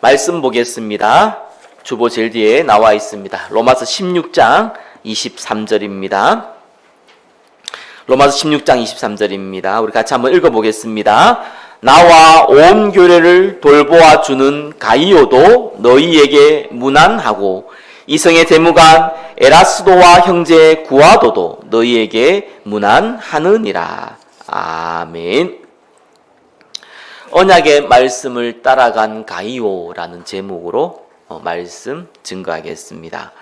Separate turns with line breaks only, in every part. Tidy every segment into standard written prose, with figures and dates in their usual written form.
말씀 보겠습니다. 주보 제일 뒤에 나와 있습니다. 로마서 16장 23절입니다. 로마서 16장 23절입니다. 우리 같이 한번 읽어보겠습니다. 나와 온 교회를 돌보아 주는 가이오도 너희에게 문안하고 이성의 대무관 에라스도와 형제 구아도도 너희에게 문안하느니라. 아멘. 언약의 말씀을 따라간 가이오라는 제목으로 말씀 증거하겠습니다.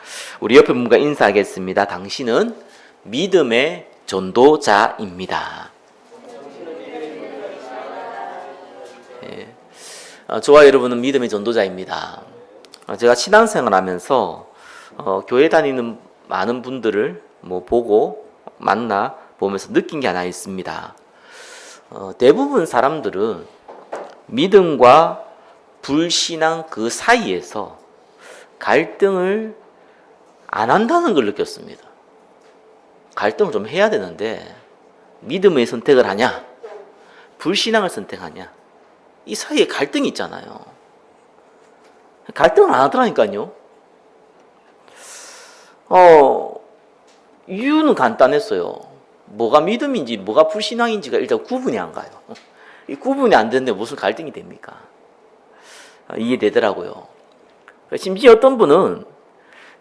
우리 옆에 분과 인사하겠습니다. 당신은 믿음의 전도자입니다. 네. 저와 여러분은 믿음의 전도자입니다. 제가 신앙생활 하면서 교회 다니는 많은 분들을 보고 만나 보면서 느낀 게 하나 있습니다. 대부분 사람들은 믿음과 불신앙 그 사이에서 갈등을 안 한다는 걸 느꼈습니다. 갈등을 좀 해야 되는데 믿음의 선택을 하냐, 불신앙을 선택하냐, 이 사이에 갈등이 있잖아요. 갈등을 안 하더라니까요. 이유는 간단했어요. 뭐가 믿음인지 뭐가 불신앙인지가 일단 구분이 안 가요. 이 구분이 안 되는데 무슨 갈등이 됩니까? 이해되더라고요. 심지어 어떤 분은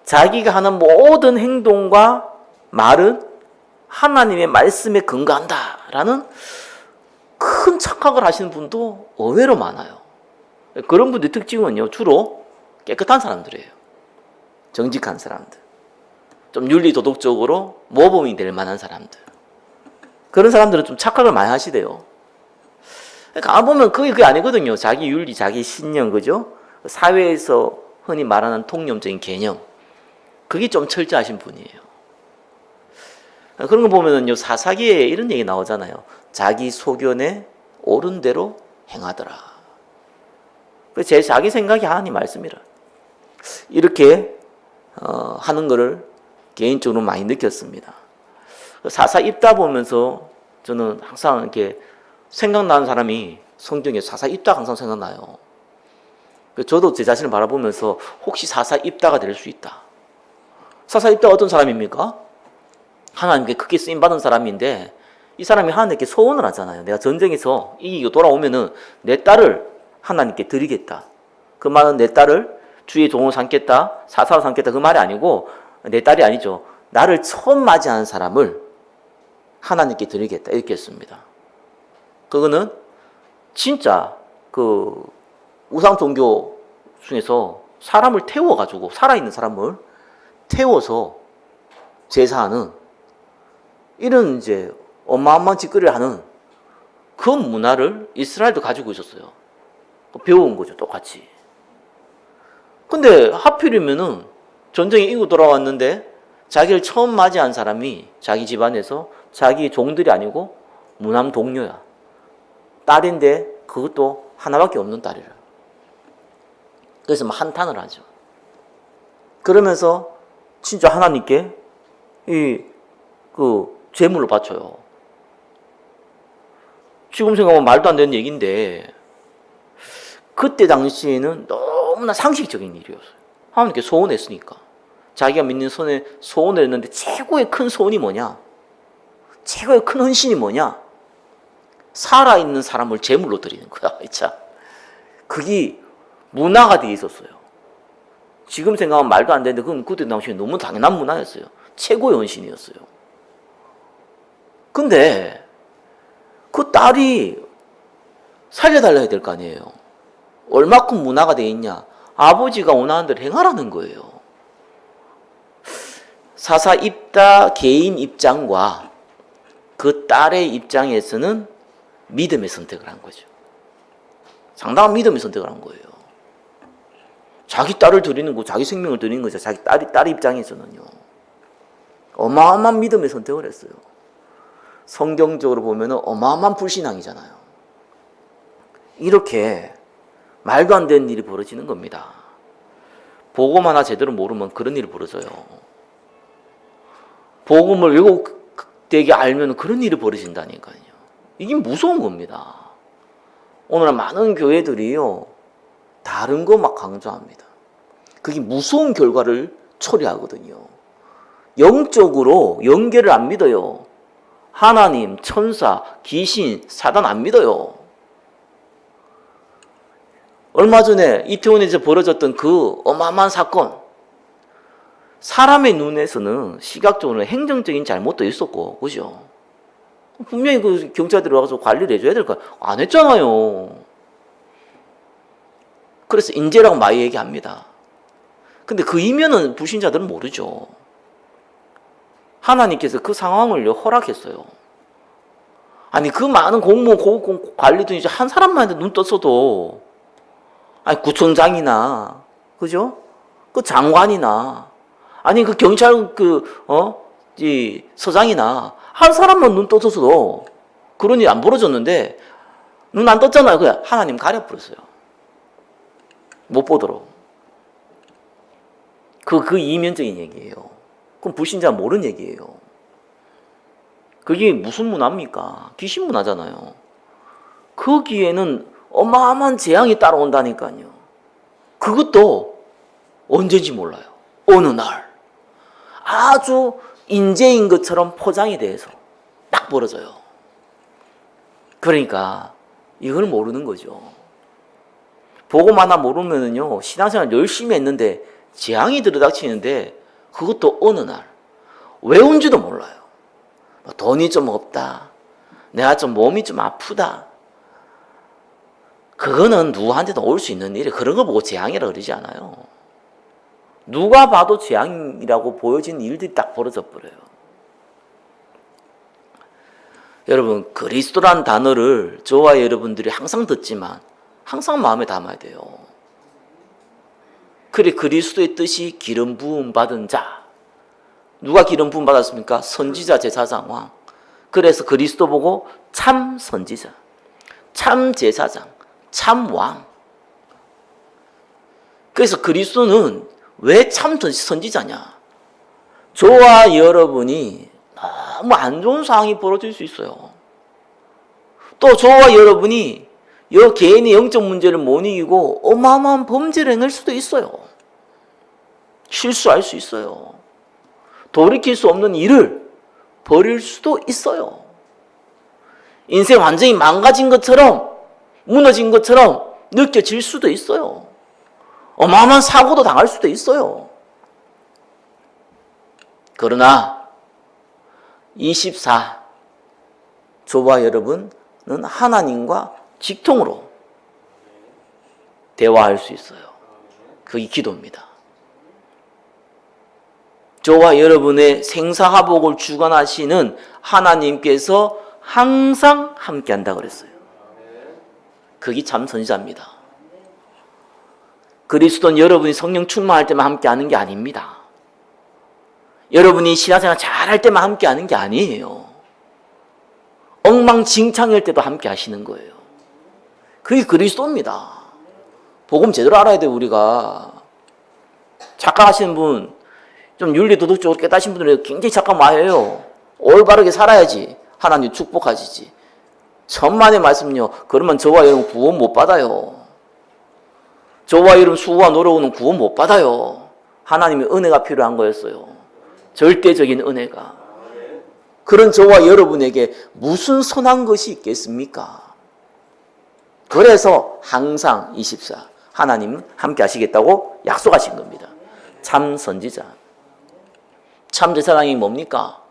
자기가 하는 모든 행동과 말은 하나님의 말씀에 근거한다라는 큰 착각을 하시는 분도 의외로 많아요. 그런 분들의 특징은요, 주로 깨끗한 사람들이에요. 정직한 사람들. 좀 윤리 도덕적으로 모범이 될 만한 사람들. 그런 사람들은 좀 착각을 많이 하시대요. 그러니까 보면 그게 아니거든요. 자기 윤리, 자기 신념, 그죠? 사회에서 흔히 말하는 통념적인 개념. 그게 좀 철저하신 분이에요. 그런 거 보면은요, 사사기에 이런 얘기 나오잖아요. 자기 소견에 옳은 대로 행하더라. 제 자기 생각이 하나님 말씀이라. 이렇게 하는 거를 개인적으로 많이 느꼈습니다. 사사 읽다 보면서 저는 항상 이렇게 생각나는 사람이 성경에 사사 입다가 항상 생각나요. 저도 제 자신을 바라보면서 혹시 사사 입다가 될 수 있다. 사사 입다가 어떤 사람입니까? 하나님께 크게 쓰임받은 사람인데 이 사람이 하나님께 소원을 하잖아요. 내가 전쟁에서 이기고 돌아오면은 내 딸을 하나님께 드리겠다. 그 말은 내 딸을 주의 종으로 삼겠다, 사사로 삼겠다 그 말이 아니고 내 딸이 아니죠. 나를 처음 맞이하는 사람을 하나님께 드리겠다 이렇게 했습니다. 그거는 진짜 그 우상 종교 중에서 사람을 태워가지고 살아있는 사람을 태워서 제사하는 이런 이제 어마어마한 짓거리를 하는 그 문화를 이스라엘도 가지고 있었어요. 배워온 거죠, 똑같이. 근데 하필이면은 전쟁에 이기고 돌아왔는데 자기를 처음 맞이한 사람이 자기 집안에서 자기 종들이 아니고 무남 동료야. 딸인데 그것도 하나밖에 없는 딸이라. 그래서 한탄을 하죠. 그러면서 진짜 하나님께 제물을 바쳐요. 지금 생각하면 말도 안 되는 얘기인데 그때 당시에는 너무나 상식적인 일이었어요. 하나님께 소원했으니까. 자기가 믿는 손에 소원을 했는데 최고의 큰 소원이 뭐냐? 최고의 큰 헌신이 뭐냐? 살아있는 사람을 제물로 드리는 거야. 참. 그게 문화가 되어 있었어요. 지금 생각하면 말도 안 되는데 그건 그때 당시에 너무 당연한 문화였어요. 최고의 헌신이었어요. 근데 그 딸이 살려달라야 될 거 아니에요. 얼마큼 문화가 되어 있냐. 아버지가 원하는 대로 행하라는 거예요. 사사 입다 개인 입장과 그 딸의 입장에서는 믿음의 선택을 한 거죠. 상당한 믿음의 선택을 한 거예요. 자기 딸을 드리는 거, 자기 생명을 드리는 거죠. 자기 딸 입장에서는요. 어마어마한 믿음의 선택을 했어요. 성경적으로 보면 어마어마한 불신앙이잖아요. 이렇게 말도 안 되는 일이 벌어지는 겁니다. 복음 하나 제대로 모르면 그런 일이 벌어져요. 복음을 왜곡되게 알면 그런 일이 벌어진다니까요. 이게 무서운 겁니다. 오늘날 많은 교회들이요, 다른 거 막 강조합니다. 그게 무서운 결과를 초래하거든요. 영적으로 연계를 안 믿어요. 하나님, 천사, 귀신, 사단 안 믿어요. 얼마 전에 이태원에서 벌어졌던 그 어마어마한 사건, 사람의 눈에서는 시각적으로 행정적인 잘못도 있었고, 그죠? 분명히 그 경찰들이 와서 관리를 해줘야 될 거 안 했잖아요. 그래서 인재라고 많이 얘기합니다. 근데 그 이면은 불신자들은 모르죠. 하나님께서 그 상황을 허락했어요. 아니 그 많은 공무원 관리도 이제 한 사람만 눈 떴어도, 아니 구청장이나 그죠? 그 장관이나 아니 그 경찰 이 서장이나 한 사람만 눈 떴어도 그런 일이 안 벌어졌는데 눈 안 떴잖아요. 그냥 하나님 가려버렸어요. 못 보도록. 그 이면적인 얘기예요. 그럼 불신자 모르는 얘기예요. 그게 무슨 문화입니까? 귀신 문화잖아요. 거기에는 어마어마한 재앙이 따라온다니까요. 그것도 언제인지 몰라요. 어느 날 아주 인재인 것처럼 포장이 돼서 딱 벌어져요. 그러니까 이걸 모르는 거죠. 보고만 하나 모르면은요, 신앙생활 열심히 했는데 재앙이 들이닥치는데 그것도 어느 날 왜 온지도 몰라요. 돈이 좀 없다. 내가 좀 몸이 좀 아프다. 그거는 누구한테도 올 수 있는 일이에요. 그런 거 보고 재앙이라고 그러지 않아요. 누가 봐도 재앙이라고 보여지는 일들이 딱 벌어져 버려요. 여러분, 그리스도란 단어를 저와 여러분들이 항상 듣지만 항상 마음에 담아야 돼요. 그래, 그리스도의 뜻이 기름 부음 받은 자. 누가 기름 부음 받았습니까? 선지자, 제사장, 왕. 그래서 그리스도 보고 참 선지자, 참 제사장, 참 왕. 그래서 그리스도는 왜 참 선지자냐? 저와 여러분이 너무 안 좋은 상황이 벌어질 수 있어요. 또 저와 여러분이 개인의 영적 문제를 못 이기고 어마어마한 범죄를 행할 수도 있어요. 실수할 수 있어요. 돌이킬 수 없는 일을 벌일 수도 있어요. 인생 완전히 망가진 것처럼, 무너진 것처럼 느껴질 수도 있어요. 어마어마한 사고도 당할 수도 있어요. 그러나 24, 저와 여러분은 하나님과 직통으로 대화할 수 있어요. 그게 기도입니다. 저와 여러분의 생사화복을 주관하시는 하나님께서 항상 함께한다 그랬어요. 그게 참 선지자입니다. 그리스도는 여러분이 성령 충만할 때만 함께하는 게 아닙니다. 여러분이 신앙생활 잘할 때만 함께하는 게 아니에요. 엉망진창일 때도 함께하시는 거예요. 그게 그리스도입니다. 복음 제대로 알아야 돼요. 우리가 착각하시는 분, 좀 윤리도덕적으로 깨닫신 분들은 굉장히 착각 많이 해요. 올바르게 살아야지 하나님 축복하시지. 천만의 말씀요. 그러면 저와 여러분 구원 못 받아요. 저와 여러분 수고와 노력은 구원 못 받아요. 하나님의 은혜가 필요한 거였어요. 절대적인 은혜가. 그런 저와 여러분에게 무슨 선한 것이 있겠습니까? 그래서 항상 24 하나님은 함께 하시겠다고 약속하신 겁니다. 참 선지자. 참 제사장이 뭡니까?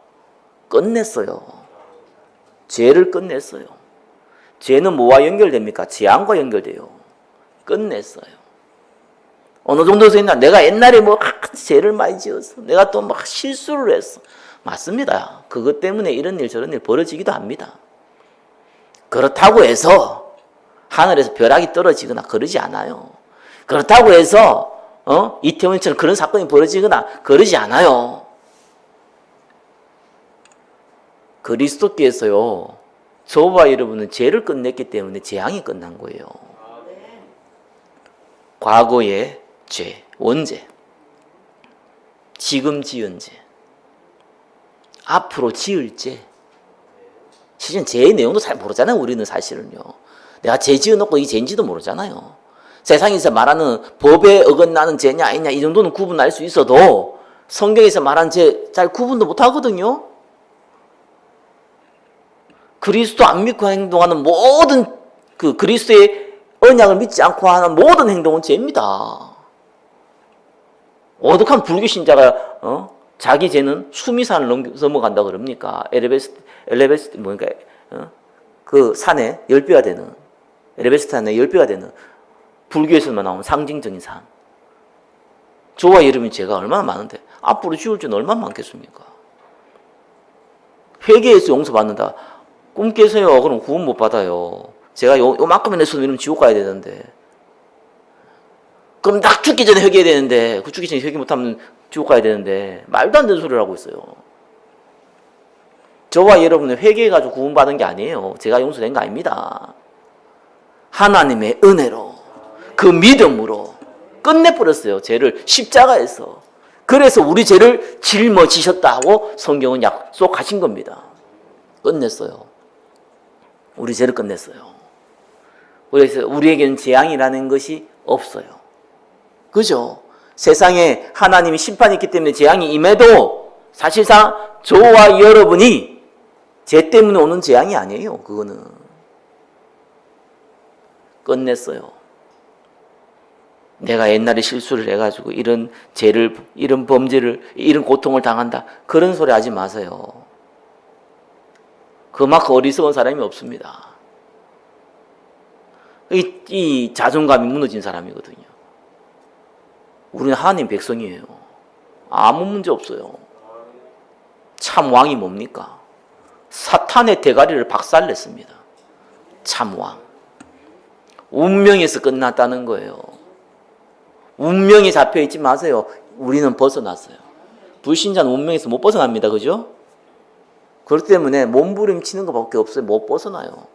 끝냈어요. 죄를 끝냈어요. 죄는 뭐와 연결됩니까? 재앙과 연결돼요. 끝냈어요. 어느 정도에서 했나? 내가 옛날에 죄를 많이 지었어. 내가 또 막 실수를 했어. 맞습니다. 그것 때문에 이런 일 저런 일 벌어지기도 합니다. 그렇다고 해서 하늘에서 벼락이 떨어지거나 그러지 않아요. 그렇다고 해서 이태원처럼 그런 사건이 벌어지거나 그러지 않아요. 그리스도께서요, 저와 여러분은 죄를 끝냈기 때문에 재앙이 끝난 거예요. 과거의 죄, 원죄, 지금 지은 죄, 앞으로 지을 죄. 실은 죄의 내용도 잘 모르잖아요. 우리는 사실은요. 내가 죄 지어놓고 이 죄인지도 모르잖아요. 세상에서 말하는 법에 어긋나는 죄냐 아니냐 이 정도는 구분할 수 있어도 성경에서 말한 죄 잘 구분도 못 하거든요. 그리스도 안 믿고 행동하는 모든 그 그리스도의 언약을 믿지 않고 하는 모든 행동은 죄입니다. 오독한 불교 신자가 자기 죄는 수미산을 넘어간다 그럽니까? 엘레베스트 뭐니까 그 산에 10배가 되는 엘레베스트 산에 10배가 되는 불교에서만 나오는 상징적인 산. 저와 여러분의 죄가 얼마나 많은데 앞으로 지을 죄는 얼마나 많겠습니까? 회개해서 용서받는다. 꿈 깨세요. 그럼 구원 못 받아요. 제가 요만큼이나 했어도 이러면 지옥 가야 되는데. 그럼 딱 죽기 전에 회개해야 되는데, 그 죽기 전에 회개 못하면 지옥 가야 되는데, 말도 안 되는 소리를 하고 있어요. 저와 여러분은 회개해가지고 구원받은 게 아니에요. 제가 용서된 거 아닙니다. 하나님의 은혜로, 그 믿음으로 끝내버렸어요. 죄를 십자가에서. 그래서 우리 죄를 짊어지셨다 하고 성경은 약속하신 겁니다. 끝냈어요. 우리 죄를 끝냈어요. 그래서 우리에게는 재앙이라는 것이 없어요. 그죠? 세상에 하나님이 심판이 있기 때문에 재앙이 임해도 사실상 저와 여러분이 죄 때문에 오는 재앙이 아니에요. 그거는 끝냈어요. 내가 옛날에 실수를 해가지고 이런 죄를, 이런 범죄를, 이런 고통을 당한다. 그런 소리 하지 마세요. 그만큼 어리석은 사람이 없습니다. 이 자존감이 무너진 사람이거든요. 우리는 하나님 백성이에요. 아무 문제 없어요. 참 왕이 뭡니까? 사탄의 대가리를 박살냈습니다. 참 왕. 운명에서 끝났다는 거예요. 운명에 잡혀있지 마세요. 우리는 벗어났어요. 불신자는 운명에서 못 벗어납니다. 그죠? 그렇기 때문에 몸부림치는 것밖에 없어요. 못 벗어나요.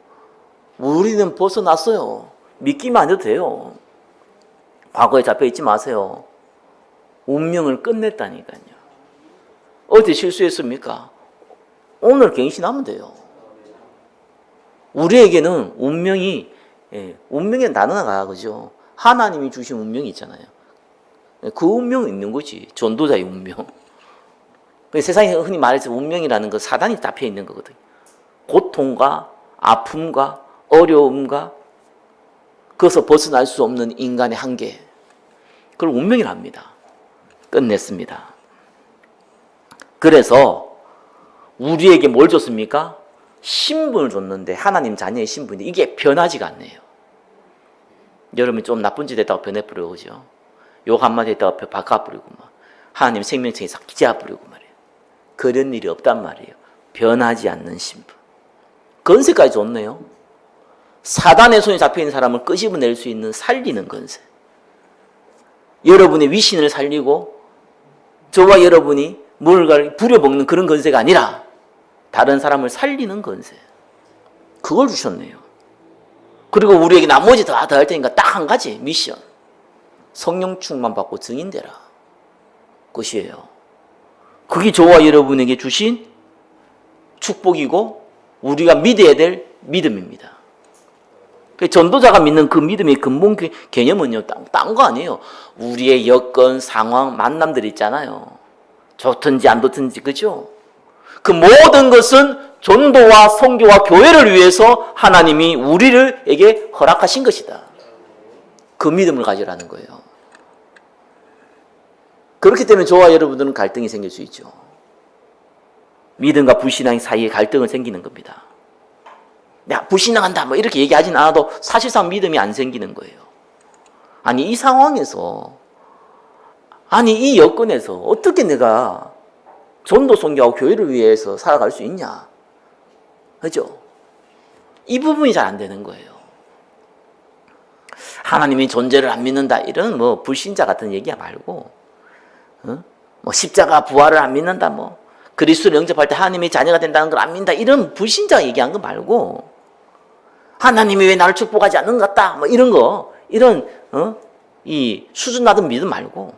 우리는 벗어났어요. 믿기만 안 해도 돼요. 과거에 잡혀있지 마세요. 운명을 끝냈다니까요. 어디 실수했습니까? 오늘 갱신하면 돼요. 우리에게는 운명이, 운명의 나눠가, 그죠? 하나님이 주신 운명이 있잖아요. 그 운명이 있는 거지. 전도자의 운명. 세상에 흔히 말해서 운명이라는 건 사단이 잡혀 있는 거거든요. 고통과 아픔과 어려움과 그것을 벗어날 수 없는 인간의 한계. 그걸 운명이랍니다. 끝냈습니다. 그래서 우리에게 뭘 줬습니까? 신분을 줬는데 하나님 자녀의 신분인데 이게 변하지가 않네요. 여러분이 좀 나쁜 짓 했다고 변해버리고 그죠? 욕 한마디 했다가 바꿔버리고 막 하나님 생명체에 싹 기재해버리고 말이에요. 그런 일이 없단 말이에요. 변하지 않는 신분. 건세까지 줬네요. 사단의 손에 잡혀있는 사람을 끄집어낼 수 있는 살리는 건세. 여러분의 위신을 살리고 저와 여러분이 무언가를 부려먹는 그런 건세가 아니라 다른 사람을 살리는 건세. 그걸 주셨네요. 그리고 우리에게 나머지 다 할 테니까 딱 한 가지 미션. 성령 충만 받고 증인되라. 그것이에요. 그게 저와 여러분에게 주신 축복이고 우리가 믿어야 될 믿음입니다. 전도자가 믿는 그 믿음의 근본 개념은요, 딴 거 아니에요. 우리의 여건, 상황, 만남들 있잖아요. 좋든지 안 좋든지, 그죠? 그 모든 것은 전도와 선교와 교회를 위해서 하나님이 우리에게 허락하신 것이다. 그 믿음을 가지라는 거예요. 그렇기 때문에 저와 여러분들은 갈등이 생길 수 있죠. 믿음과 불신앙 사이에 갈등은 생기는 겁니다. 야, 불신앙한다 뭐 이렇게 얘기하진 않아도 사실상 믿음이 안 생기는 거예요. 아니 이 상황에서, 아니 이 여건에서 어떻게 내가 전도 선교하고 교회를 위해서 살아갈 수 있냐? 그죠? 이 부분이 잘 안 되는 거예요. 하나님의 존재를 안 믿는다 이런 뭐 불신자 같은 얘기 말고, 뭐 십자가 부활을 안 믿는다, 뭐 그리스도를 영접할 때 하나님의 자녀가 된다는 걸 안 믿는다 이런 불신자가 얘기한 거 말고, 하나님이 왜 나를 축복하지 않는 것 같다 뭐 이런 거, 이런 이 수준 낮은 믿음 말고,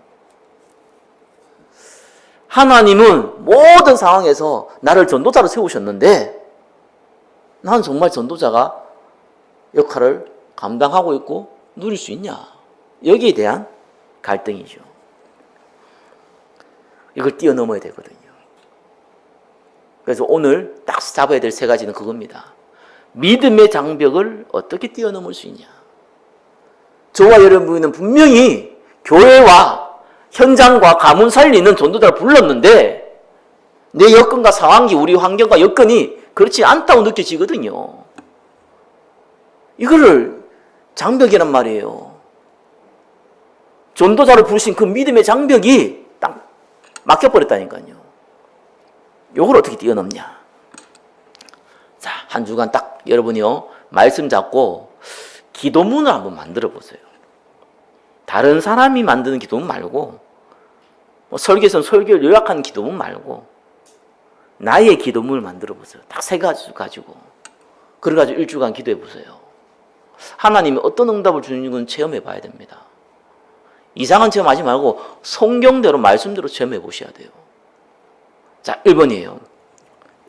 하나님은 모든 상황에서 나를 전도자로 세우셨는데 나는 정말 전도자가 역할을 감당하고 있고 누릴 수 있냐? 여기에 대한 갈등이죠. 이걸 뛰어넘어야 되거든요. 그래서 오늘 딱 잡아야 될 세 가지는 그겁니다. 믿음의 장벽을 어떻게 뛰어넘을 수 있냐. 저와 여러분은 분명히 교회와 현장과 가문 살리는 전도자를 불렀는데 내 여건과 상황이 우리 환경과 여건이 그렇지 않다고 느껴지거든요. 이거를 장벽이란 말이에요. 전도자를 부르신 그 믿음의 장벽이 딱 막혀버렸다니까요. 이걸 어떻게 뛰어넘냐. 자, 한 주간 딱 여러분이요 말씀 잡고 기도문을 한번 만들어 보세요. 다른 사람이 만드는 기도문 말고 설교에서는 설교를 요약한 기도문 말고 나의 기도문을 만들어 보세요. 딱 세 가지 가지고 그래가지고 일주간 기도해 보세요. 하나님이 어떤 응답을 주는 건 체험해 봐야 됩니다. 이상한 체험하지 말고 성경대로 말씀대로 체험해 보셔야 돼요. 자, 1번이에요.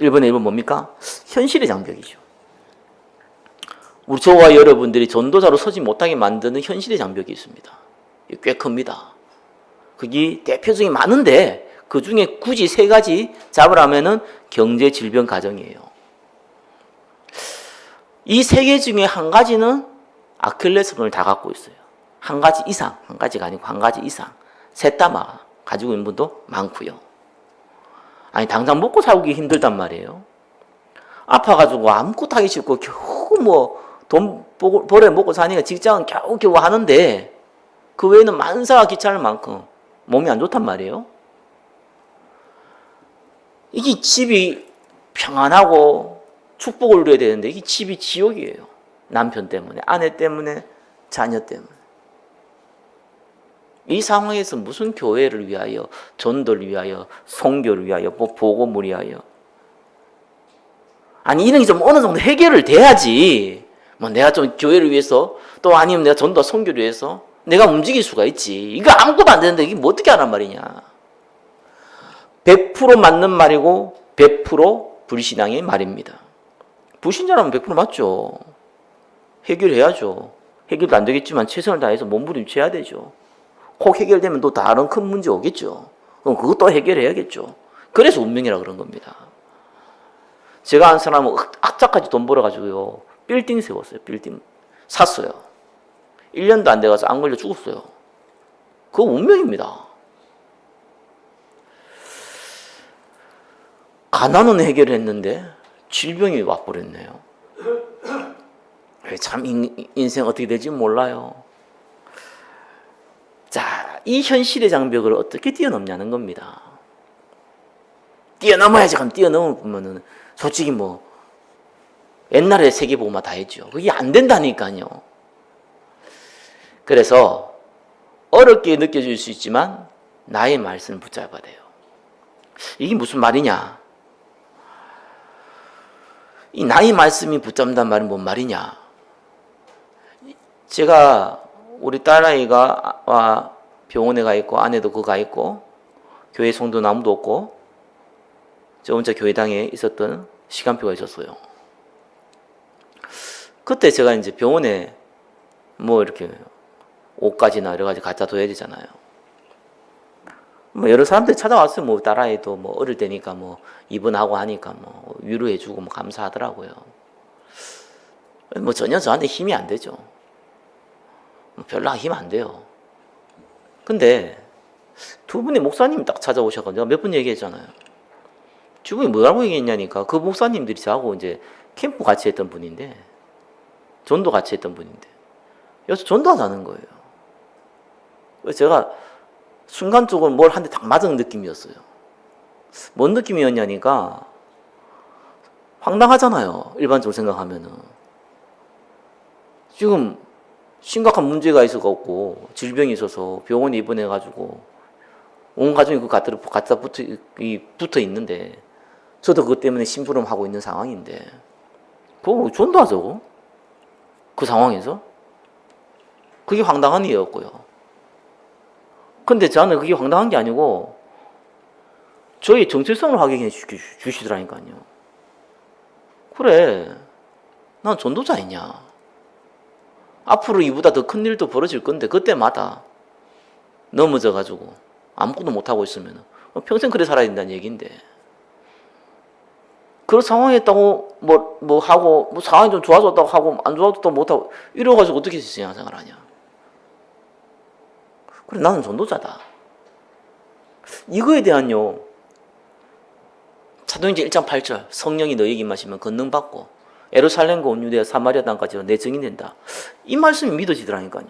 1번의 1번 뭡니까? 현실의 장벽이죠. 우리 저와 여러분들이 전도자로 서지 못하게 만드는 현실의 장벽이 있습니다. 꽤 큽니다. 그게 대표적인 많은데 그 중에 굳이 세 가지 잡으라면은 경제, 질병, 가정이에요. 이 세 개 중에 한 가지는 아킬레스건을 다 갖고 있어요. 한 가지 이상, 한 가지가 아니고 한 가지 이상. 셋 다 가지고 있는 분도 많고요. 아니 당장 먹고 살기 힘들단 말이에요. 아파가지고 아무것도 하기 싫고 겨우 뭐 돈 벌어 먹고 사니까 직장은 겨우겨우 하는데 그 외에는 만사가 귀찮을 만큼 몸이 안 좋단 말이에요. 이게 집이 평안하고 축복을 누려야 되는데 이게 집이 지옥이에요. 남편 때문에, 아내 때문에, 자녀 때문에. 이 상황에서 무슨 교회를 위하여, 전도를 위하여, 선교를 위하여, 복음을 위하여. 아니 이런 게 좀 어느 정도 해결을 돼야지. 뭐 내가 좀 교회를 위해서 또 아니면 내가 전도와 선교를 위해서 내가 움직일 수가 있지. 이거 아무것도 안 되는데 이게 뭐 어떻게 하란 말이냐. 100% 맞는 말이고 100% 불신앙의 말입니다. 불신자라면 100% 맞죠. 해결해야죠. 해결도 안 되겠지만 최선을 다해서 몸부림쳐야 되죠. 혹 해결되면 또 다른 큰 문제 오겠죠. 그럼 그것도 해결해야겠죠. 그래서 운명이라 그런 겁니다. 제가 아는 사람은 악착같이 돈 벌어가지고요. 빌딩 세웠어요. 빌딩 샀어요. 1년도 안 돼가서 안 걸려 죽었어요. 그거 운명입니다. 가난은 해결했는데 질병이 와버렸네요. 참 인생 어떻게 될지 몰라요. 자, 이 현실의 장벽을 어떻게 뛰어넘냐는 겁니다. 뛰어넘어야지. 그럼 뛰어넘으면은 솔직히 뭐 옛날에 세계복음화 다 했죠. 그게 안 된다니까요. 그래서 어렵게 느껴질 수 있지만 나의 말씀을 붙잡아야 돼요. 이게 무슨 말이냐? 이 나의 말씀이 붙잡는다는 말은 뭔 말이냐? 제가 우리 딸아이가 병원에 가 있고 아내도 가 있고 교회 성도 아무도 없고 저 혼자 교회당에 있었던 시간표가 있었어요. 그때 제가 이제 병원에 뭐 이렇게 옷가지나 여러 가지 갖다 둬야 되잖아요. 뭐 여러 사람들이 찾아왔어요. 뭐 딸아이도 뭐 어릴 때니까 뭐 입원하고 하니까 뭐 위로해주고 뭐 감사하더라고요. 뭐 전혀 저한테 힘이 안 되죠. 별로 힘 안 돼요. 근데 두 분의 목사님이 딱 찾아오셔가지고 몇 번 얘기했잖아요. 주변에 뭐라고 얘기했냐니까 그 목사님들이 저하고 이제 캠프 같이 했던 분인데 전도 같이 했던 분인데 여기서 전도하자는 거예요. 그래서 제가 순간적으로 뭘 한 대 딱 맞은 느낌이었어요. 뭔 느낌이었냐니까 황당하잖아요. 일반적으로 생각하면은. 지금 심각한 문제가 있어갖고 질병이 있어서 병원에 입원해가지고 온 가족이 그 갖다 붙어 있는데 저도 그것 때문에 심부름하고 있는 상황인데 그거 전도하자고? 그 상황에서? 그게 황당한 일이었고요. 근데 저는 그게 황당한 게 아니고 저희 정체성을 확인해 주시더라니까요. 그래, 난 전도자이냐? 앞으로 이보다 더 큰 일도 벌어질 건데 그때마다 넘어져가지고 아무것도 못하고 있으면 평생 그래 살아야 된다는 얘기인데 그런 상황에 있다고 뭐 하고 뭐 상황이 좀 좋아졌다고 하고 안 좋아졌다고 못하고 이래가지고 어떻게 신앙생활 하냐. 그래 나는 전도자다. 이거에 대한요 사도행전 1장 8절 성령이 너에게 임하시면 권능받고 예루살렘과 온 유대와 사마리아 땅까지 내 증인된다. 이 말씀이 믿어지더라니까요.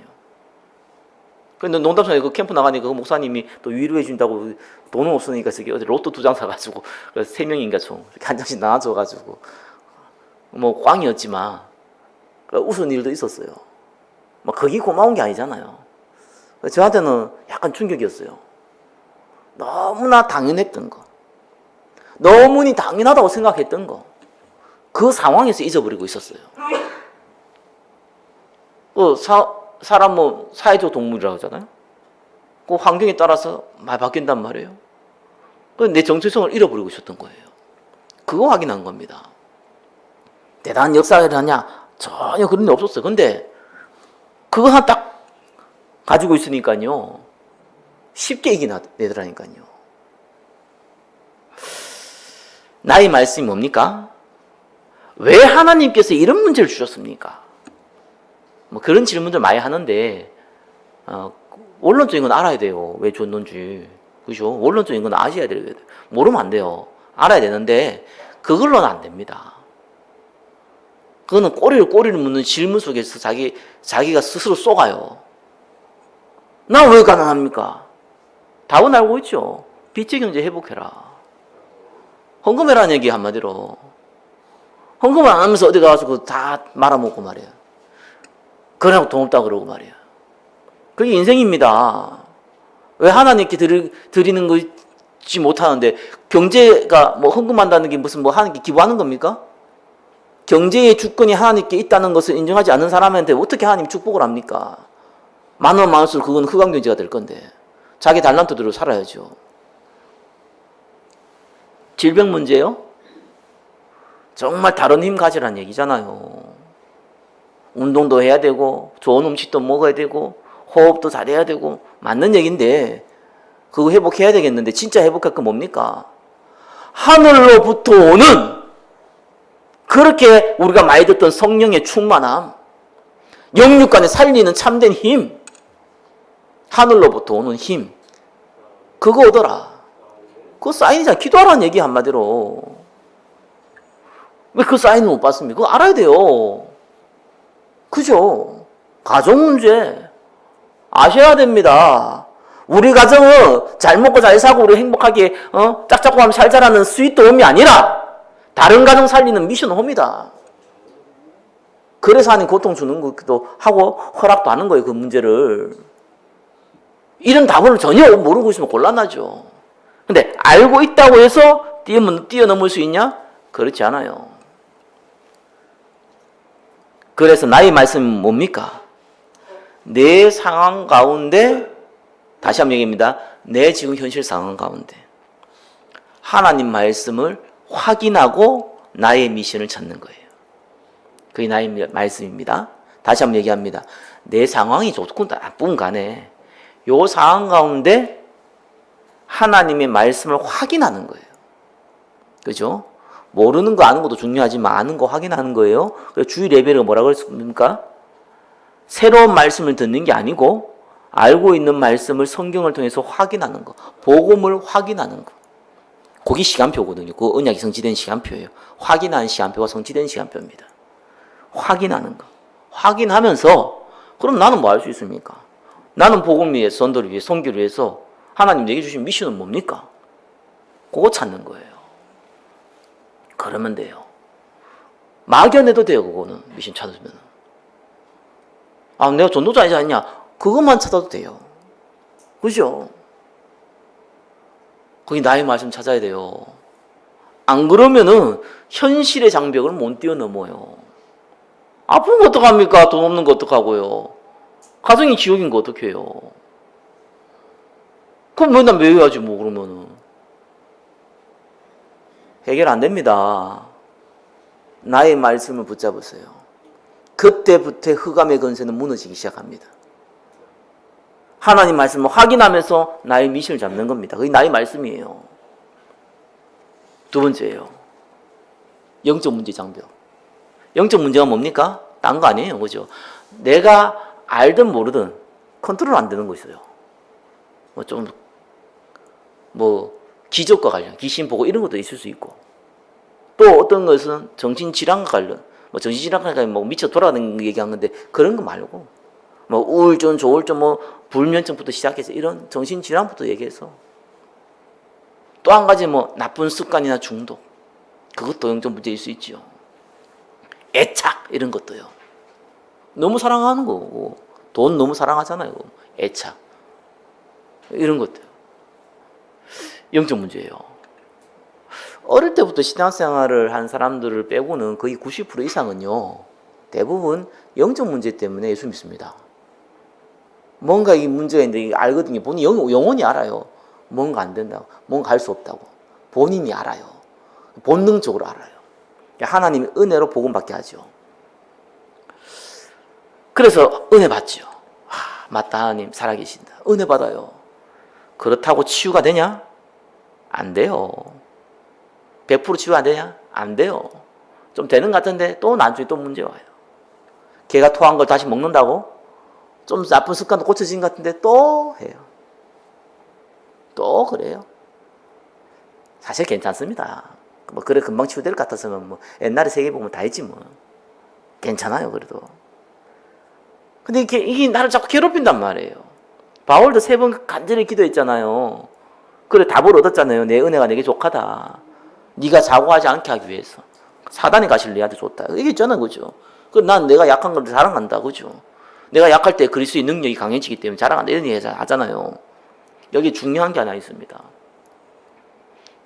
근데 농담삼아 그 캠프 나가니까 그 목사님이 또 위로해 준다고 돈은 없으니까 저기 어디 로또 2장 사가지고 3명인가 총 이렇게 한 장씩 나눠줘가지고 뭐 꽝이었지만 웃은 일도 있었어요. 뭐 그게 고마운 게 아니잖아요. 저한테는 약간 충격이었어요. 너무나 당연했던 거, 너무나 당연하다고 생각했던 거, 그 상황에서 잊어버리고 있었어요. 사람 뭐 사회적 동물이라고 하잖아요. 그 환경에 따라서 많이 바뀐단 말이에요. 내 정체성을 잃어버리고 있었던 거예요. 그거 확인한 겁니다. 대단한 역사를 하냐? 전혀 그런 게 없었어요. 근데 그거 하나 딱 가지고 있으니까요. 쉽게 이겨내더라니까요. 나의 말씀이 뭡니까? 왜 하나님께서 이런 문제를 주셨습니까? 뭐 그런 질문들 많이 하는데 원론적인 건 알아야 돼요. 왜 줬는지. 그죠? 원론적인 건 아셔야 돼요. 모르면 안 돼요. 알아야 되는데 그걸로는 안 됩니다. 그거는 꼬리를 묻는 질문 속에서 자기가 스스로 쏘가요. 나 왜 가난합니까? 답은 알고 있죠. 빚의 경제 회복해라. 헌금해라는 얘기 한마디로. 헌금을 안 하면서 어디 가서 다 말아먹고 말이에요. 그러고 돈 없다 그러고 말이에요. 그게 인생입니다. 왜 하나님께 드리는 것지 못하는데 경제가 뭐 헌금한다는 게 무슨 뭐 하는 게 기부하는 겁니까? 경제의 주권이 하나님께 있다는 것을 인정하지 않는 사람한테 어떻게 하나님 축복을 합니까? 많으면 많을수록 그건 흑암경제가 될 건데 자기 달란트대로 살아야죠. 질병 문제요? 정말 다른 힘 가지라는 얘기잖아요. 운동도 해야 되고 좋은 음식도 먹어야 되고 호흡도 잘해야 되고 맞는 얘기인데 그거 회복해야 되겠는데 진짜 회복할 건 뭡니까? 하늘로부터 오는 그렇게 우리가 많이 듣던 성령의 충만함, 영육간에 살리는 참된 힘, 하늘로부터 오는 힘, 그거 얻어라. 그거 사인이잖아. 기도하라는 얘기 한마디로. 왜 그 사인을 못 받습니까? 그거 알아야 돼요. 그죠? 가정 문제 아셔야 됩니다. 우리 가정은 잘 먹고 잘 사고 우리 행복하게 짝짝고 하면 살자라는 스위트 홈이 아니라 다른 가정 살리는 미션 홈이다. 그래서 하나님 고통 주는 것도 하고 허락도 하는 거예요. 그 문제를. 이런 답을 전혀 모르고 있으면 곤란하죠. 근데 알고 있다고 해서 뛰어넘을 수 있냐? 그렇지 않아요. 그래서 나의 말씀은 뭡니까? 내 상황 가운데 다시 한번 얘기합니다. 내 지금 현실 상황 가운데 하나님 말씀을 확인하고 나의 미션을 찾는 거예요. 그게 나의 말씀입니다. 다시 한번 얘기합니다. 내 상황이 좋건 나쁜 간에 요 상황 가운데 하나님의 말씀을 확인하는 거예요. 그죠? 모르는 거 아는 것도 중요하지만 아는 거 확인하는 거예요. 주일 예배를 뭐라고 했습니까? 새로운 말씀을 듣는 게 아니고 알고 있는 말씀을 성경을 통해서 확인하는 거. 복음을 확인하는 거. 그게 시간표거든요. 그 언약이 성취된 시간표예요. 확인한 시간표가 성취된 시간표입니다. 확인하는 거. 확인하면서 그럼 나는 뭐 할 수 있습니까? 나는 복음을 위해서, 전도를 위해서, 선교를 위해서 하나님 내게 주신 미션은 뭡니까? 그거 찾는 거예요. 그러면 돼요. 막연해도 돼요. 그거는 미션 찾으면. 아, 내가 전도자이지 않냐? 그것만 찾아도 돼요. 그죠? 거기 나의 말씀 찾아야 돼요. 안 그러면은 현실의 장벽을 못 뛰어넘어요. 아픈 거 어떡합니까? 돈 없는 거 어떡하고요? 가정이 지옥인 거 어떡해요? 그럼 맨날 매여야지 뭐 그러면은. 해결 안 됩니다. 나의 말씀을 붙잡으세요. 그때부터 흑암의 권세는 무너지기 시작합니다. 하나님 말씀을 확인하면서 나의 미신을 잡는 겁니다. 그게 나의 말씀이에요. 두 번째예요. 영적 문제 장벽. 영적 문제가 뭡니까? 딴 거 아니에요. 그죠? 내가 알든 모르든 컨트롤 안 되는 거 있어요. 기적과 관련, 귀신 보고 이런 것도 있을 수 있고, 또 어떤 것은 정신질환과 관련, 정신질환과 관련 미쳐 돌아가는 얘기한 건데, 그런 거 말고, 우울증, 조울증, 불면증부터 시작해서 이런 정신질환부터 얘기해서, 또 한 가지 나쁜 습관이나 중독, 그것도 영적 문제일 수 있죠. 애착, 이런 것도요. 너무 사랑하는 거고, 돈 너무 사랑하잖아요. 애착. 이런 것도요. 영적 문제예요. 어릴 때부터 신앙생활을 한 사람들을 빼고는 거의 90% 이상은요, 대부분 영적 문제 때문에 예수 믿습니다. 뭔가 이 문제가 있는데 알거든요. 본인이 영원히 알아요. 뭔가 안 된다고, 뭔가 할 수 없다고. 본인이 알아요. 본능적으로 알아요. 하나님이 은혜로 복음받게 하죠. 그래서 은혜 받죠. 맞다, 하나님 살아계신다. 은혜 받아요. 그렇다고 치유가 되냐? 안 돼요. 100% 치유 안 되냐? 안 돼요. 좀 되는 것 같은데 또 나중에 또 문제 와요. 걔가 토한 걸 다시 먹는다고? 좀 나쁜 습관도 고쳐진 것 같은데 또 해요. 또 그래요. 사실 괜찮습니다. 그래 금방 치유될 것 같았으면 옛날에 세계복음 다 했지 괜찮아요 그래도. 근데 이게 나를 자꾸 괴롭힌단 말이에요. 바울도 3번 간절히 기도했잖아요. 그래 답을 얻었잖아요. 내 은혜가 내게 족하다. 네가 자고하지 않게 하기 위해서. 사단이 가실 내한테 줬다. 이게 있잖아요. 그죠? 난 내가 약한 걸 자랑한다. 그죠? 내가 약할 때 그리스도의 능력이 강해지기 때문에 자랑한다. 이런 얘기 하잖아요. 여기 중요한 게 하나 있습니다.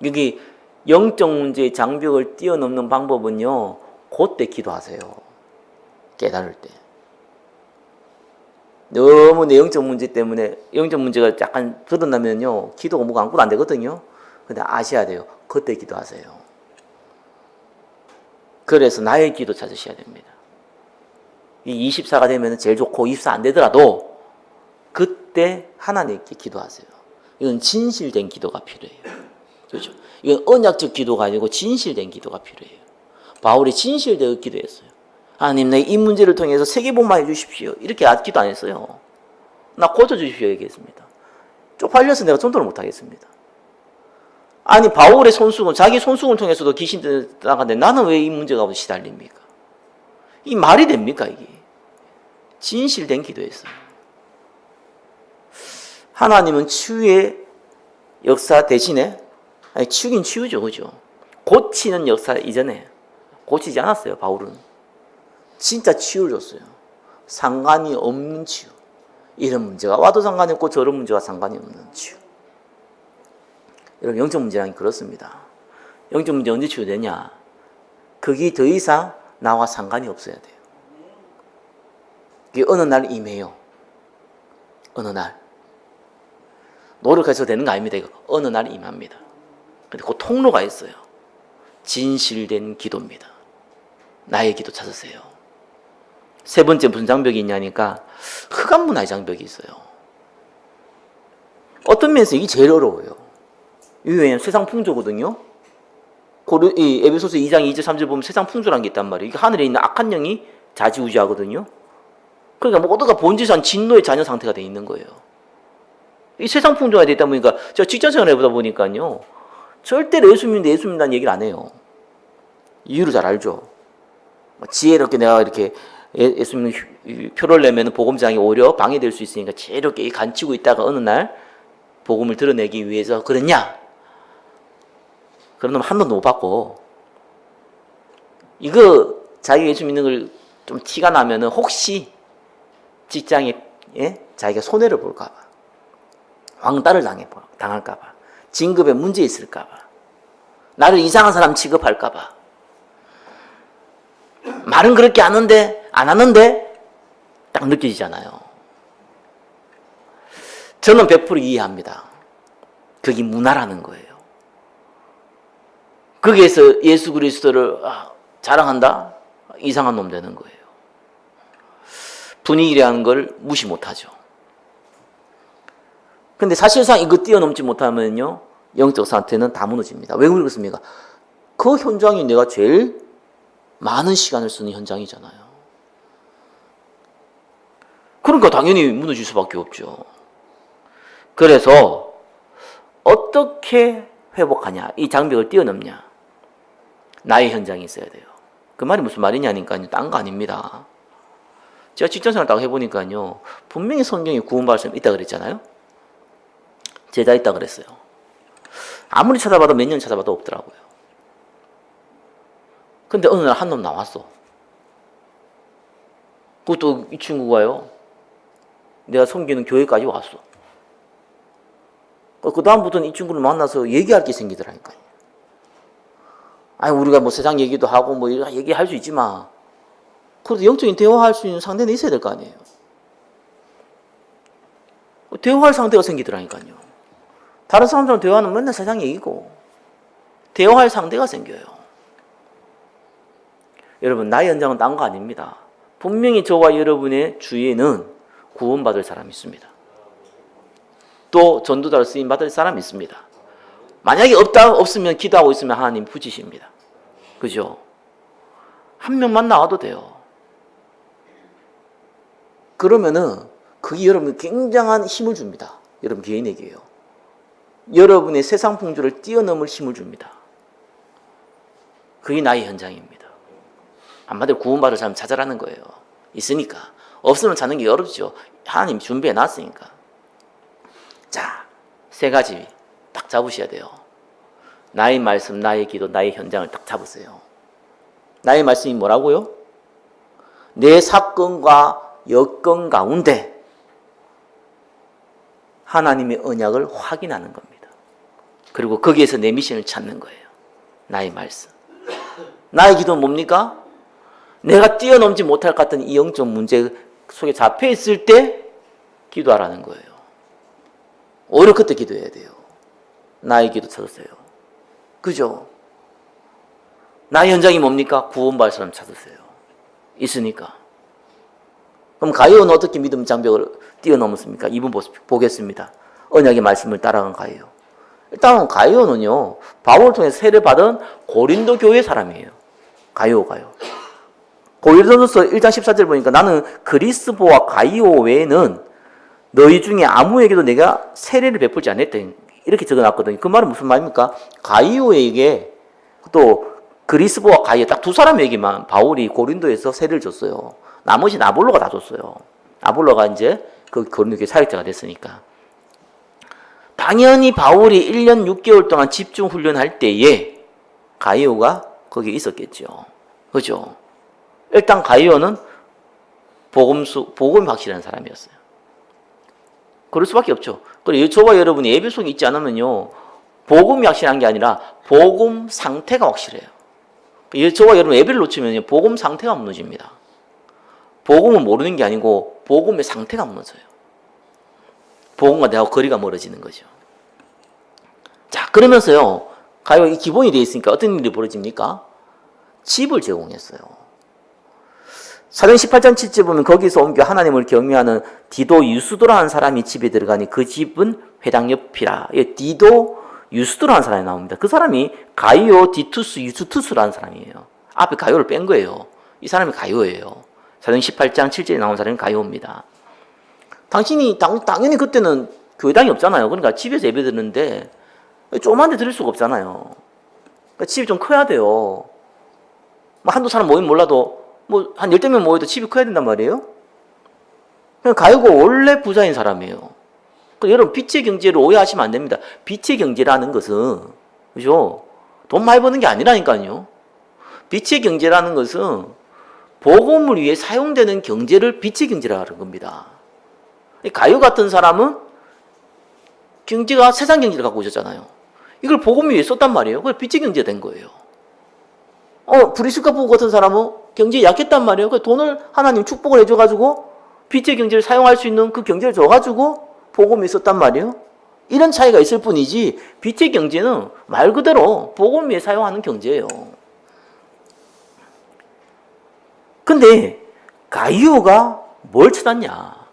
여기 영적 문제의 장벽을 뛰어넘는 방법은요, 그때 기도하세요. 깨달을 때. 너무 내 영적 문제 때문에, 영적 문제가 약간 드러나면요, 기도가 뭐가 아무것도 안 되거든요. 근데 아셔야 돼요. 그때 기도하세요. 그래서 나의 기도 찾으셔야 됩니다. 이 24가 되면 제일 좋고, 24 안 되더라도, 그때 하나님께 기도하세요. 이건 진실된 기도가 필요해요. 그렇죠? 이건 언약적 기도가 아니고 진실된 기도가 필요해요. 바울이 진실되게 기도했어요. 하나님, 내 이 문제를 통해서 세계복음만 해주십시오. 이렇게 기도 안 했어요. 나 고쳐주십시오 얘기했습니다. 쪽팔려서 내가 전도를 못하겠습니다. 아니 바울의 손수건, 자기 손수건을 통해서도 귀신들 나가는데 나는 왜 이 문제가 시달립니까? 이 말이 됩니까 이게? 진실된 기도였어요. 하나님은 치유의 역사 대신에, 아니 치유긴 치유죠, 그죠? 고치는 역사 이전에 고치지 않았어요. 바울은 진짜 치유를 줬어요. 상관이 없는 치유. 이런 문제가 와도 상관이 없고 저런 문제와 상관이 없는 치유. 여러분, 영적 문제란 그렇습니다. 영적 문제 언제 치유되냐? 그게 더 이상 나와 상관이 없어야 돼요. 그게 어느 날 임해요. 어느 날. 노력해서 되는 거 아닙니다. 이거 어느 날 임합니다. 근데 그 통로가 있어요. 진실된 기도입니다. 나의 기도 찾으세요. 세 번째 무슨 장벽이 있냐니까 흑암 문화의 장벽이 있어요. 어떤 면에서 이게 제일 어려워요. 왜냐면 세상 풍조거든요. 에베소서 2장 2절 3절 보면 세상 풍조라는 게 있단 말이에요. 이게 하늘에 있는 악한 영이 좌지우지하거든요. 그러니까 모두가 본질상 진노의 자녀 상태가 돼 있는 거예요. 이 세상 풍조가 되다 보니까 제가 직장 생활 해보다 보니까요, 절대로 예수 믿는다는 얘기를 안 해요. 이유를 잘 알죠. 지혜롭게 내가 이렇게 예수 믿는 표를 내면 복음장이 오히려 방해될 수 있으니까 지혜롭게 간치고 있다가 어느 날 복음을 드러내기 위해서 그랬냐? 그런 놈 한 번도 못 받고, 이거 자기 예수 믿는 걸 좀 티가 나면은 혹시 직장에 자기가 손해를 볼까봐, 왕따를 당할까봐, 진급에 문제 있을까봐, 나를 이상한 사람 취급할까봐, 말은 그렇게 안 하는데 딱 느껴지잖아요. 저는 100% 이해합니다. 그게 문화라는 거예요. 거기에서 예수 그리스도를 자랑한다? 이상한 놈 되는 거예요. 분위기라는 걸 무시 못하죠. 근데 사실상 이거 뛰어넘지 못하면요, 영적 상태는 다 무너집니다. 왜 그렇습니까? 그 현장이 내가 제일 많은 시간을 쓰는 현장이잖아요. 그러니까 당연히 무너질 수밖에 없죠. 그래서 어떻게 회복하냐, 이 장벽을 뛰어넘냐, 나의 현장이 있어야 돼요. 그 말이 무슨 말이냐니까요. 딴 거 아닙니다. 제가 직전생활 딱 해보니까요, 분명히 성경에 구원받을 사람이 있다 그랬잖아요. 제자 있다 그랬어요. 아무리 찾아봐도 몇 년 찾아봐도 없더라고요. 근데 어느 날 한 놈 나왔어. 그것도 이 친구가요, 내가 섬기는 교회까지 왔어. 그 다음부터는 이 친구를 만나서 얘기할 게 생기더라니까요. 아니, 우리가 뭐 세상 얘기도 하고 뭐 얘기할 수 있지만, 그래도 영적인 대화할 수 있는 상대는 있어야 될 거 아니에요. 대화할 상대가 생기더라니까요. 다른 사람들랑 대화하는 맨날 세상 얘기고, 대화할 상대가 생겨요. 여러분, 나의 현장은 딴 거 아닙니다. 분명히 저와 여러분의 주위에는 구원받을 사람이 있습니다. 또 전도자로 쓰임받을 사람이 있습니다. 만약에 없으면 기도하고 있으면 하나님 부지십니다. 그죠? 한 명만 나와도 돼요. 그러면은 그게 여러분에 굉장한 힘을 줍니다. 여러분 개인에게요. 여러분의 세상 풍조를 뛰어넘을 힘을 줍니다. 그게 나의 현장입니다. 한마디로 구원받을 사람 찾아라는 거예요. 있으니까. 없으면 찾는 게 어렵죠. 하나님 준비해 놨으니까. 자, 세 가지 딱 잡으셔야 돼요. 나의 말씀, 나의 기도, 나의 현장을 딱 잡으세요. 나의 말씀이 뭐라고요? 내 사건과 여건 가운데 하나님의 언약을 확인하는 겁니다. 그리고 거기에서 내 미션을 찾는 거예요. 나의 말씀. 나의 기도는 뭡니까? 내가 뛰어넘지 못할 것 같은 이 영적 문제 속에 잡혀 있을 때 기도하라는 거예요. 오히려 그때 기도해야 돼요. 나의 기도 찾으세요. 그죠? 나의 현장이 뭡니까? 구원받을 사람 찾으세요. 있으니까. 그럼 가이오는 어떻게 믿음 장벽을 뛰어넘었습니까? 이분 보겠습니다. 언약의 말씀을 따라간 가이오. 일단 가이오는요, 바울을 통해 세례 받은 고린도 교회 사람이에요. 가이오가요. 고린도전서 1장 14절 보니까 나는 그리스보와 가이오 외에는 너희 중에 아무에게도 내가 세례를 베풀지 않았다. 이렇게 적어놨거든요. 그 말은 무슨 말입니까? 가이오에게 또 그리스보와 가이오 딱 두 사람에게만 바울이 고린도에서 세례를 줬어요. 나머지는 아볼로가 다 줬어요. 아볼로가 이제 그 고린도 교회 사역자가 됐으니까. 당연히 바울이 1년 6개월 동안 집중 훈련할 때에 가이오가 거기에 있었겠죠. 그죠? 일단 가이오는 복음이 확실한 사람이었어요. 그럴 수밖에 없죠. 그리고 저와 여러분이 예배 속에 있지 않으면요, 복음이 확실한 게 아니라 복음 상태가 확실해요. 저와 여러분 예배를 놓치면요, 복음 상태가 무너집니다. 복음은 모르는 게 아니고 복음의 상태가 무너져요. 복음과 내가 거리가 멀어지는 거죠. 자, 그러면서요, 가요 이 기본이 되어 있으니까 어떤 일이 벌어집니까? 집을 제공했어요. 사도행 18장 7절 보면 거기서 옮겨 하나님을 경외하는 디도 유스도라는 사람이 집에 들어가니 그 집은 회당 옆이라. 디도 유스도라는 사람이 나옵니다. 그 사람이 가이오 디투스 유스투스라는 사람이에요. 앞에 가이오를 뺀 거예요. 이 사람이 가이오예요. 사도행 18장 7절에 나온 사람이 가이오입니다. 당연히 그때는 교회당이 없잖아요. 그러니까 집에서 예배 드리는데 조그만 데 드릴 수가 없잖아요. 그러니까 집이 좀 커야 돼요. 뭐 한두 사람 모이면 몰라도 뭐 한 10명 모여도 집이 커야 된단 말이에요. 가이오가 원래 부자인 사람이에요. 여러분 빛의 경제를 오해하시면 안 됩니다. 빛의 경제라는 것은, 그죠? 돈 많이 버는 게 아니라니까요. 빛의 경제라는 것은 복음을 위해 사용되는 경제를 빛의 경제라고 하는 겁니다. 가이오 같은 사람은 경제가 세상 경제를 갖고 오셨잖아요. 이걸 복음을 위해 썼단 말이에요. 그래서 빛의 경제가 된 거예요. 브리스카 부부 같은 사람은 경제에 약했단 말이에요. 그래서 돈을 하나님 축복을 해줘가지고 빛의 경제를 사용할 수 있는 그 경제를 줘가지고 복음이 있었단 말이에요. 이런 차이가 있을 뿐이지 빛의 경제는 말 그대로 복음 위에 사용하는 경제예요. 근데 가이오가 뭘 찾았냐?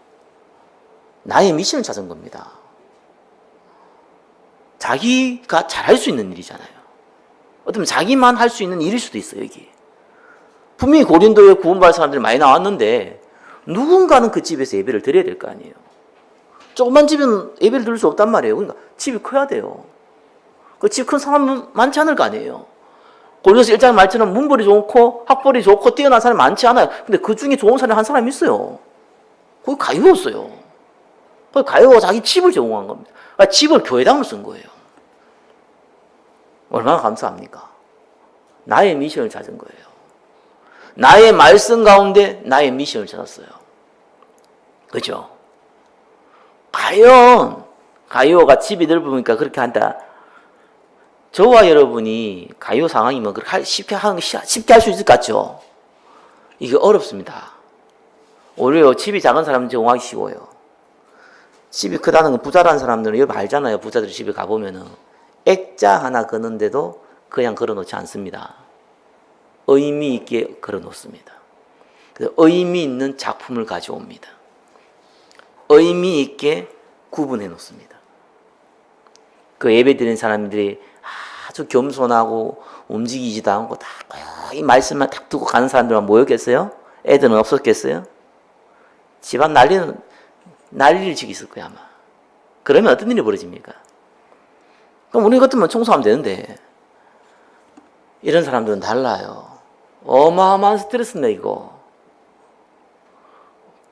나의 미션을 찾은 겁니다. 자기가 잘할 수 있는 일이잖아요. 어쩌면 자기만 할 수 있는 일일 수도 있어요, 여기. 분명히 고린도에 구원받을 사람들이 많이 나왔는데 누군가는 그 집에서 예배를 드려야 될 거 아니에요. 조그만 집은 예배를 드릴 수 없단 말이에요. 그러니까 집이 커야 돼요. 그 집 큰 사람은 많지 않을 거 아니에요. 고린도서 1장 말처럼 문벌이 좋고 학벌이 좋고 뛰어난 사람이 많지 않아요. 근데 그 중에 좋은 사람이 한 사람이 있어요. 거기 가요였어요. 거기 가요가 자기 집을 제공한 겁니다. 그러니까 집을 교회당으로 쓴 거예요. 얼마나 감사합니까? 나의 미션을 찾은 거예요. 나의 말씀 가운데 나의 미션을 찾았어요. 그죠? 과연 가요가 집이 넓으니까 그렇게 한다. 저와 여러분이 가요 상황이면 그렇게 쉽게 할 수 있을 것 같죠? 이게 어렵습니다. 오히려 집이 작은 사람은 제공하기 쉬워요. 집이 크다는 건 부자라는 사람들은 여러분 알잖아요. 부자들이 집에 가보면은 액자 하나 거는데도 그냥 걸어놓지 않습니다. 의미 있게 걸어놓습니다. 그래서 의미 있는 작품을 가져옵니다. 의미 있게 구분해 놓습니다. 그 예배 드리는 사람들이 아주 겸손하고 움직이지도 않고 다 이 말씀만 딱 두고 가는 사람들만 모였겠어요? 애들은 없었겠어요? 집안 난리를 치고 있을 거야 아마. 그러면 어떤 일이 벌어집니까? 그럼 우리 같으면 청소하면 되는데 이런 사람들은 달라요. 어마어마한 스트레스네 이거.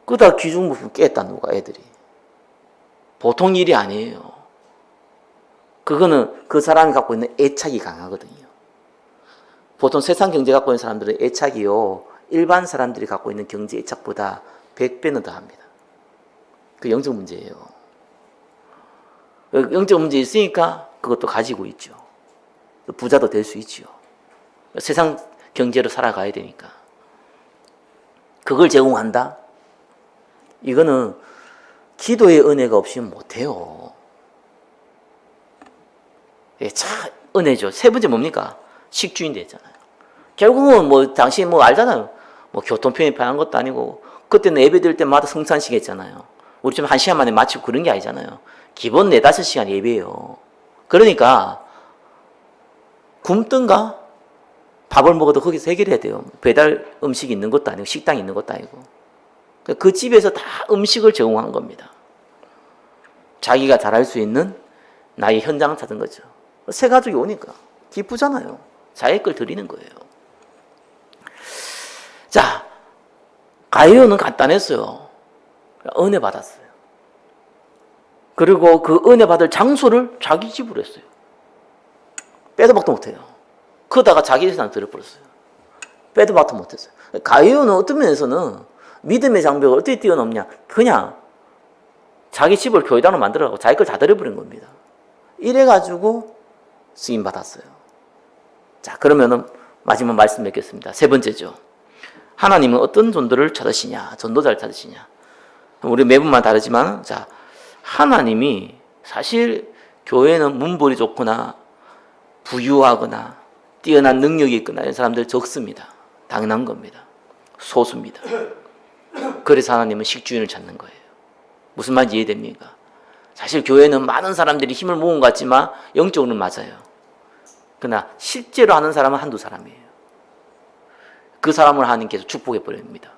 그다 귀중물품 깼다 누가 애들이. 보통 일이 아니에요. 그거는 그 사람이 갖고 있는 애착이 강하거든요. 보통 세상 경제 갖고 있는 사람들은 애착이요. 일반 사람들이 갖고 있는 경제 애착보다 100배는 더 합니다. 그 영적 문제예요. 영적 문제 있으니까 그것도 가지고 있죠. 부자도 될 수 있죠. 세상 경제로 살아가야 되니까. 그걸 제공한다? 이거는 기도의 은혜가 없이는 못해요. 예, 참 은혜죠. 세 번째 뭡니까? 식주인 됐잖아요. 결국은 뭐 당신 뭐 알잖아요. 뭐 교통 편입하는 것도 아니고 그때는 예배 드릴 때마다 성찬식 했잖아요. 우리 좀 1시간 만에 마치고 그런 게 아니잖아요. 기본 4-5시간 예배예요. 그러니까 굶든가 밥을 먹어도 거기서 해결해야 돼요. 배달 음식이 있는 것도 아니고 식당이 있는 것도 아니고 그 집에서 다 음식을 제공한 겁니다. 자기가 잘할 수 있는 나의 현장을 찾은 거죠. 새 가족이 오니까 기쁘잖아요. 자기 걸 드리는 거예요. 자, 가이오는 간단했어요. 은혜 받았어요. 그리고 그 은혜 받을 장소를 자기 집으로 했어요. 빼도 박도 못해요. 그러다가 자기 재산 들어버렸어요. 빼도 박도 못했어요. 가이오는 어떤 면에서는 믿음의 장벽을 어떻게 뛰어넘냐. 그냥 자기 집을 교회당으로 만들어가고 자기 걸 다 들여버린 겁니다. 이래가지고 쓰임 받았어요. 자, 그러면은 마지막 말씀 맺겠습니다. 세 번째죠. 하나님은 어떤 전도를 찾으시냐, 전도자를 찾으시냐. 우리 매분만 다르지만, 자, 하나님이 사실 교회는 문벌이 좋거나 부유하거나 뛰어난 능력이 있거나 이런 사람들 적습니다. 당연한 겁니다. 소수입니다. 그래서 하나님은 식주인을 찾는 거예요. 무슨 말인지 이해됩니까? 사실 교회는 많은 사람들이 힘을 모은 것 같지만 영적으로는 맞아요. 그러나 실제로 하는 사람은 한두 사람이에요. 그 사람을 하나님께서 축복해 버립니다.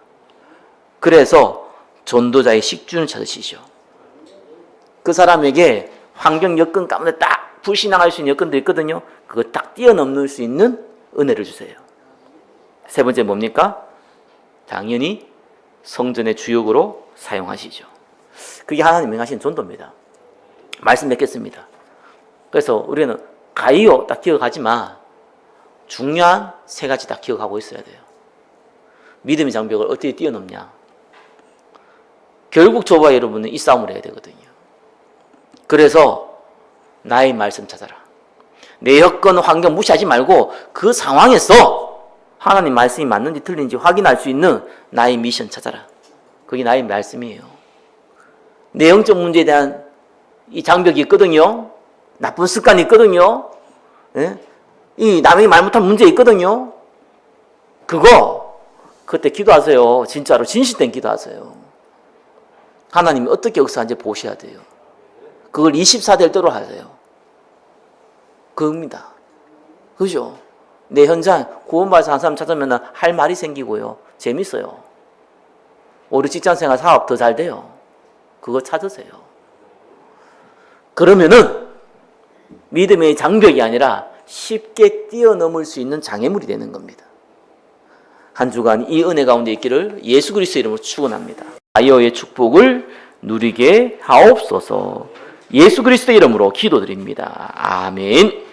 그래서 전도자의 식주인을 찾으시죠. 그 사람에게 환경 여건 가운데 딱 불신앙할 수 있는 여건도 있거든요. 그거 딱 뛰어넘을 수 있는 은혜를 주세요. 세 번째 뭡니까? 당연히 성전의 주역으로 사용하시죠. 그게 하나님이 하신 전도입니다. 말씀 맺겠습니다. 그래서 우리는 가이오 딱 기억하지만 중요한 세 가지 딱 기억하고 있어야 돼요. 믿음의 장벽을 어떻게 뛰어넘냐. 결국 저와 여러분은 이 싸움을 해야 되거든요. 그래서 나의 말씀 찾아라. 내 여건 환경 무시하지 말고 그 상황에서 하나님 말씀이 맞는지 틀린지 확인할 수 있는 나의 미션 찾아라. 그게 나의 말씀이에요. 내 영적 문제에 대한 이 장벽이 있거든요. 나쁜 습관이 있거든요. 예? 이 남이 말 못한 문제 있거든요. 그때 기도하세요. 진짜로 진실된 기도하세요. 하나님이 어떻게 역사하는지 보셔야 돼요. 그걸 24될 대로 하세요. 그겁니다. 그죠? 내 현장 구원받아서 한 사람 찾으면 할 말이 생기고요. 재밌어요. 우리 직장생활 사업 더 잘 돼요. 그거 찾으세요. 그러면은 믿음의 장벽이 아니라 쉽게 뛰어넘을 수 있는 장애물이 되는 겁니다. 한 주간 이 은혜 가운데 있기를 예수 그리스도의 이름으로 축원합니다. 아이어의 축복을 누리게 하옵소서. 예수 그리스도의 이름으로 기도드립니다. 아멘.